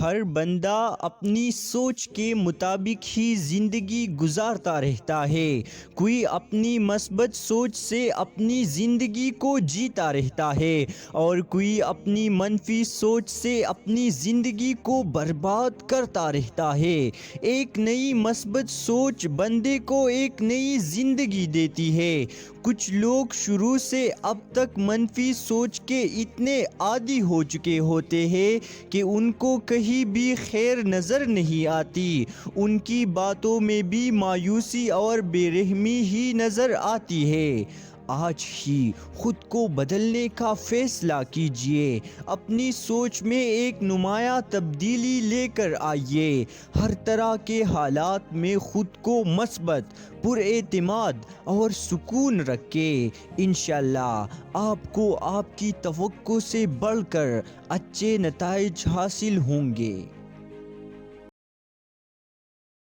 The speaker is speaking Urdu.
ہر بندہ اپنی سوچ کے مطابق ہی زندگی گزارتا رہتا ہے۔ کوئی اپنی مثبت سوچ سے اپنی زندگی کو جیتا رہتا ہے اور کوئی اپنی منفی سوچ سے اپنی زندگی کو برباد کرتا رہتا ہے۔ ایک نئی مثبت سوچ بندے کو ایک نئی زندگی دیتی ہے۔ کچھ لوگ شروع سے اب تک منفی سوچ کے اتنے عادی ہو چکے ہوتے ہیں کہ ان کو کہیں بھی خیر نظر نہیں آتی، ان کی باتوں میں بھی مایوسی اور بے رحمی ہی نظر آتی ہے۔ آج ہی خود کو بدلنے کا فیصلہ کیجیے، اپنی سوچ میں ایک نمایاں تبدیلی لے کر آئیے۔ ہر طرح کے حالات میں خود کو مثبت، پر اعتماد اور سکون رکھیں۔ انشاءاللہ آپ کو آپ کی توقع سے بڑھ کر اچھے نتائج حاصل ہوں گے۔